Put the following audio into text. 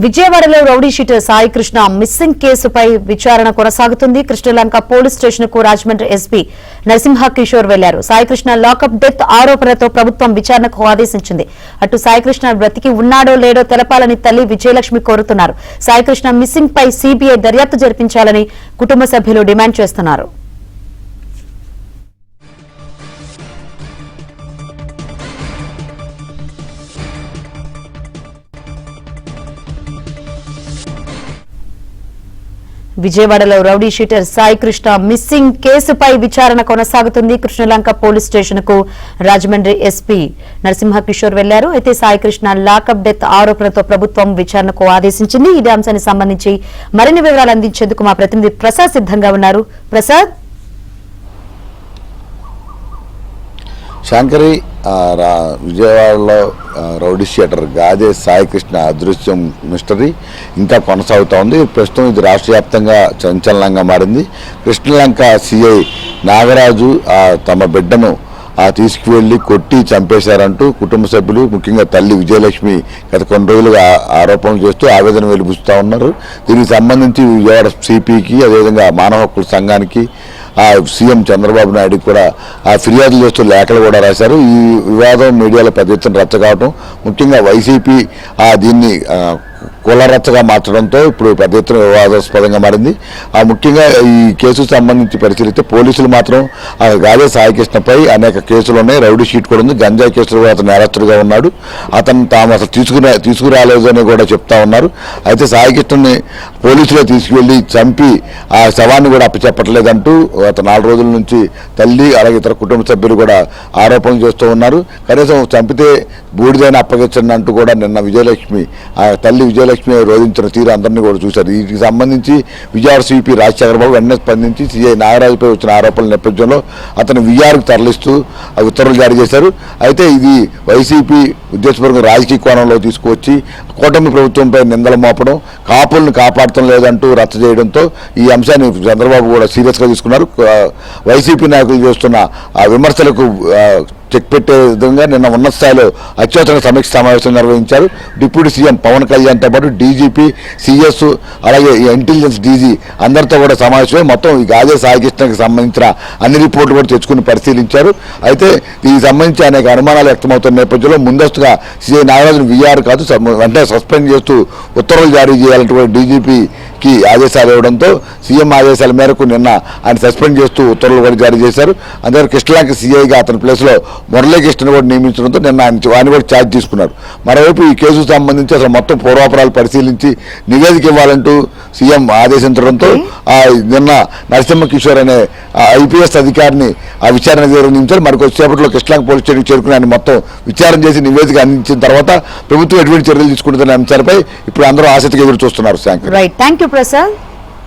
విజయవాడలో rowdy sheeter Sai Krishna missing కేసుపై విచారణ కొనసాగుతుంది. కృష్ణలంక పోలీస్ స్టేషన్ కు రాజమండ్రి ఎస్పీ నరసింహ కిషోర్ వెళ్లారు. సాయి కృష్ణ లాకప్ డెత్ ఆరోపణలతో ప్రభుత్వం విచారణకు ఆదేశించింది. అటు సాయి కృష్ణ బ్రతికి ఉన్నాడో లేడో తెలపాలని తల్లి విజయలక్ష్మి కోరుతున్నారు. సాయి కృష్ణ మిస్సింగ్ పై సిబిఐ దర్యాప్తు జరిపించాలని కుటుంబ సభ్యులు డిమాండ్ చేస్తున్నారు. విజయవాడలో rowdy sheeter Sai Krishna missing కేసుపై విచారణ కొనసాగుతుంది. కృష్ణలంక పోలీస్ స్టేషన్ కు రాజమండ్రి ఎస్పీ నరసింహ కిషోర్ వెళ్లారు. అయితే సాయి కృష్ణ లాకప్ డెత్ ఆరోపణలతో ప్రభుత్వం విచారణకు ఆదేశించింది. ఇదే అంశానికి సంబంధించి మరిన్ని వివరాలు అందించేందుకు మా ప్రతినిధి ప్రసాద్ సిద్ధంగా ఉన్నారు. ప్రసాద్, శంకరి విజయవాడలో రౌడీ షీటర్ గాదే సాయి కృష్ణ అదృశ్యం మిస్టరీ ఇంకా కొనసాగుతూ ఉంది. ప్రస్తుతం ఇది రాష్ట్ర వ్యాప్తంగా సంచలనంగా మారింది. కృష్ణలంక సిఐ నాగరాజు తమ బిడ్డను తీసుకువెళ్లి కొట్టి చంపేశారంటూ కుటుంబ సభ్యులు, ముఖ్యంగా తల్లి విజయలక్ష్మి గత కొన్ని రోజులుగా ఆరోపణలు చేస్తూ ఆవేదన వెలిబుస్తూ ఉన్నారు. దీనికి సంబంధించి విజయవాడ సిపికి, అదేవిధంగా మానవ హక్కుల సంఘానికి, సీఎం చంద్రబాబు నాయుడు కూడా ఫిర్యాదులు చేస్తూ లేఖలు కూడా రాశారు. ఈ వివాదం మీడియాలో పెద్ద ఎత్తున రచ్చ కావడం, ముఖ్యంగా వైసీపీ దీన్ని కులరచ్చగా మార్చడంతో ఇప్పుడు పెద్ద ఎత్తున వివాదాస్పదంగా మారింది. ముఖ్యంగా ఈ కేసుకు సంబంధించి పరిశీలిస్తే పోలీసులు మాత్రం గాదే సాయి కృష్ణపై అనేక కేసులు ఉన్నాయి. రౌడీ షీట్ కూడా ఉంది. గంజాయి కేసులు కూడా అతను నేరస్తుడిగా ఉన్నాడు. అతను తాము అసలు తీసుకురాలేదు అని కూడా చెప్తా ఉన్నారు. అయితే సాయి కృష్ణని పోలీసులే తీసుకువెళ్లి చంపి ఆ శవాన్ని కూడా అప్పచెప్పట్లేదంటూ గత 4 రోజుల నుంచి తల్లి అలాగే ఇతర కుటుంబ సభ్యులు కూడా ఆరోపణలు చేస్తూ ఉన్నారు. కనీసం చంపితే బూడిదైన అప్పగించండి అంటూ కూడా నిన్న విజయలక్ష్మి తల్లి విజయలక్ష్మి రోధించిన తీరు అందరినీ కూడా చూశారు. వీటికి సంబంధించి విజయవాడ సిపి రాజశేఖర బాబు వెంటనే స్పందించి సిఐ నాగరాజుపై వచ్చిన ఆరోపణల నేపథ్యంలో అతను విఆర్కు తరలిస్తూ ఉత్తర్వులు జారీ చేశారు. అయితే ఇది వైసీపీ ఉద్దేశపూర్వక రాజకీయ కోణంలో తీసుకువచ్చి కూటమి ప్రభుత్వంపై నిందలు మోపడం, కాపులను కాపాడటం లేదంటూ రచ్చ చేయడంతో ఈ అంశాన్ని చంద్రబాబు కూడా సీరియస్గా తీసుకున్నారు. వైసీపీ నాయకులు చేస్తున్న విమర్శలకు చెక్ పెట్టే విధంగా నిన్న ఉన్నత స్థాయిలో అత్యవసర సమీక్ష సమావేశం నిర్వహించారు. డిప్యూటీ సీఎం పవన్ కళ్యాణ్తో పాటు డీజీపీ, సిఎస్, అలాగే ఇంటెలిజెన్స్ డీజీ అందరితో కూడా సమావేశమై మొత్తం ఈ గాదే సాయి కృష్ణకి సంబంధించిన అన్ని రిపోర్ట్లు కూడా తెచ్చుకుని పరిశీలించారు. అయితే దీనికి సంబంధించి అనేక అనుమానాలు వ్యక్తమవుతున్న నేపథ్యంలో ముందస్తుగా సిఐ నాగరాజును వీఆర్ కాదు వెంటనే సస్పెండ్ చేస్తూ ఉత్తర్వులు జారీ చేయాలంటే డీజీపీకి ఆదేశాలు ఇవ్వడంతో సీఎం ఆదేశాల మేరకు నిన్న ఆయన సస్పెండ్ చేస్తూ ఉత్తర్వులు కూడా జారీ చేశారు. అందుకని కృష్ణలంక సీఐగా అతని ప్లేస్లో మురళీకృష్ణ కూడా నియమించడంతో నిన్న ఆయన కూడా ఛార్జ్ తీసుకున్నారు. మరోవైపు ఈ కేసుకు సంబంధించి అసలు మొత్తం పూర్వాపరాలు పరిశీలించి నివేదిక ఇవ్వాలంటూ సీఎం ఆదేశించడంతో నిన్న నరసింహ కిషోర్ అనే ఐపీఎస్ అధికారిని విచారణ నిర్వహించారు. మరి కొద్దిసేపట్లో కృష్ణలంక పోలీస్ స్టేషన్కి చేరుకుని ఆయన మొత్తం విచారణ చేసి నివేదిక అందించిన తర్వాత ప్రభుత్వం ఎటువంటి చర్యలు తీసుకుంటుందనే అంశాలపై ఇప్పుడు అందరూ ఆసక్తిగా ఎదురు చూస్తున్నారు. Right, thank you Prasad.